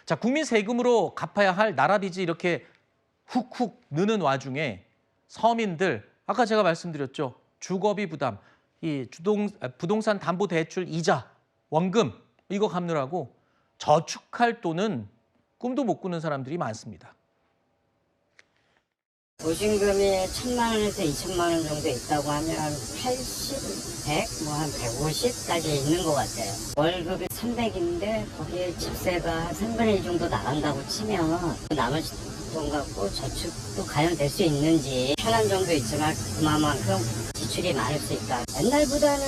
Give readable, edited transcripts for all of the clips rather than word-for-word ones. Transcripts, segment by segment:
자, 국민 세금으로 갚아야 할 나라 빚이 이렇게 훅훅 느는 와중에 서민들, 아까 제가 말씀드렸죠. 주거비 부담, 부동산 담보 대출 이자, 원금 이거 갚느라고 저축할 돈은 꿈도 못 꾸는 사람들이 많습니다. 보증금이 1,000만 원에서 2천만 원 정도 있다고 하면 80, 100, 뭐 한 150까지 있는 것 같아요. 월급이 300인데 거기에 집세가 한 3분의 1 정도 나간다고 치면 나머지 돈 갖고 저축도 과연 될 수 있는지 편한 점도 있지만 그만큼 지출이 많을 수 있다. 옛날보다는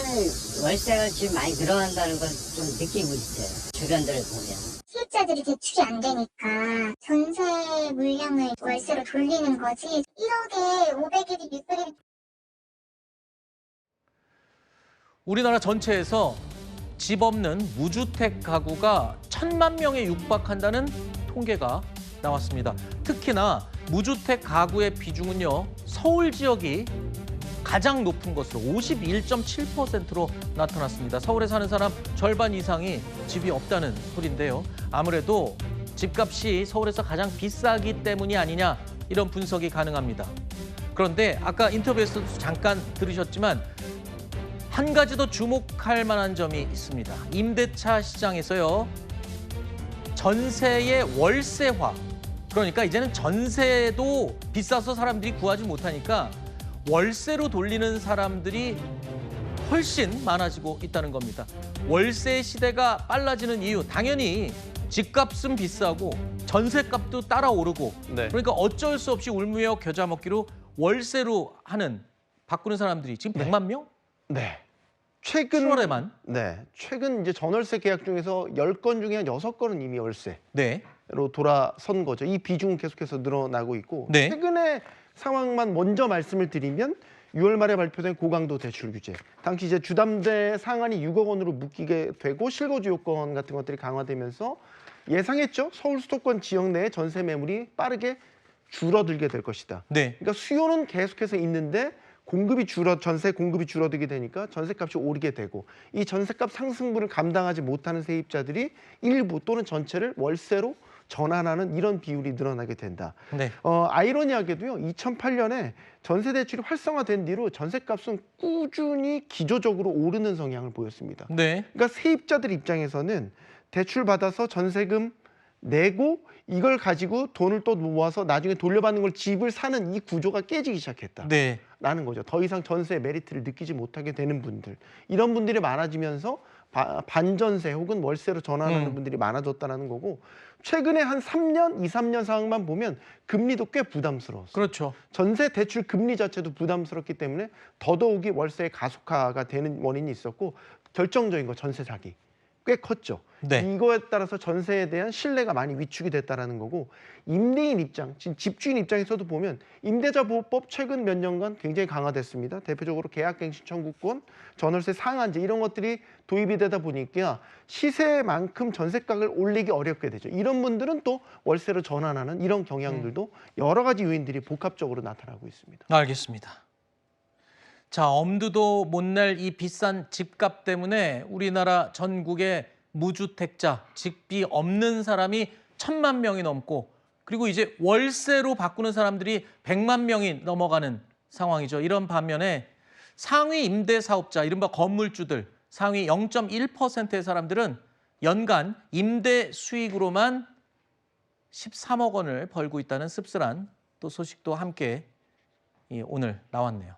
월세가 지금 많이 늘어난다는 걸 좀 느끼고 있어요. 주변들을 보면. 세입자들이 대출이 안 되니까 전세 물량을 월세로 돌리는 거지. 1억에 500일이 600일이. 우리나라 전체에서 집 없는 무주택 가구가 1,000만 명에 육박한다는 통계가 나왔습니다. 특히나 무주택 가구의 비중은요, 서울 지역이 가장 높은 것으로 51.7%로 나타났습니다. 서울에 사는 사람 절반 이상이 집이 없다는 소리인데요. 아무래도 집값이 서울에서 가장 비싸기 때문이 아니냐, 이런 분석이 가능합니다. 그런데 아까 인터뷰에서도 잠깐 들으셨지만 한 가지 더 주목할 만한 점이 있습니다. 임대차 시장에서요, 전세의 월세화, 그러니까 이제는 전세도 비싸서 사람들이 구하지 못하니까 월세로 돌리는 사람들이 훨씬 많아지고 있다는 겁니다. 월세 시대가 빨라지는 이유, 당연히 집값은 비싸고 전세값도 따라 오르고, 네. 그러니까 어쩔 수 없이 울며 겨자 먹기로 월세로 바꾸는 사람들이 지금 100만 명? 네. 최근 7월에만? 네. 최근 이제 전월세 계약 중에서 10건 중에 한 6건은 이미 월세로 네. 돌아선 거죠. 이 비중은 계속해서 늘어나고 있고, 네. 최근의 상황만 먼저 말씀을 드리면 6월 말에 발표된 고강도 대출 규제. 당시 이제 주담대 상한이 6억 원으로 묶이게 되고 실거주 요건 같은 것들이 강화되면서 예상했죠. 서울 수도권 지역 내에 전세 매물이 빠르게 줄어들게 될 것이다. 네. 그러니까 수요는 계속해서 있는데 전세 공급이 줄어들게 되니까 전세값이 오르게 되고, 이 전세값 상승분을 감당하지 못하는 세입자들이 일부 또는 전체를 월세로 전환하는 이런 비율이 늘어나게 된다. 네. 아이러니하게도요, 2008년에 전세 대출이 활성화된 뒤로 전세값은 꾸준히 기조적으로 오르는 성향을 보였습니다. 네. 그러니까 세입자들 입장에서는 대출 받아서 전세금 내고 이걸 가지고 돈을 또 모아서 나중에 돌려받는 걸 집을 사는 이 구조가 깨지기 시작했다. 네. 라는 거죠. 더 이상 전세의 메리트를 느끼지 못하게 되는 분들, 이런 분들이 많아지면서 반전세 혹은 월세로 전환하는 분들이 많아졌다는 거고, 최근에 한 3년, 2, 3년 상황만 보면 금리도 꽤 부담스러웠어요. 그렇죠. 전세 대출 금리 자체도 부담스럽기 때문에 더더욱이 월세의 가속화가 되는 원인이 있었고, 결정적인 거 전세 사기 꽤 컸죠. 네. 이거에 따라서 전세에 대한 신뢰가 많이 위축이 됐다는 거고, 임대인 입장, 집주인 입장에서도 보면 임대차 보호법 최근 몇 년간 굉장히 강화됐습니다. 대표적으로 계약갱신 청구권, 전월세 상한제 이런 것들이 도입이 되다 보니까 시세만큼 전세가격을 올리기 어렵게 되죠. 이런 분들은 또 월세로 전환하는 이런 경향들도 여러 가지 요인들이 복합적으로 나타나고 있습니다. 알겠습니다. 자, 엄두도 못 낼 이 비싼 집값 때문에 우리나라 전국의 무주택자, 집이 없는 사람이 1,000만 명이 넘고, 그리고 이제 월세로 바꾸는 사람들이 100만 명이 넘어가는 상황이죠. 이런 반면에 상위 임대 사업자, 이른바 건물주들, 상위 0.1%의 사람들은 연간 임대 수익으로만 13억 원을 벌고 있다는 씁쓸한 또 소식도 함께 오늘 나왔네요.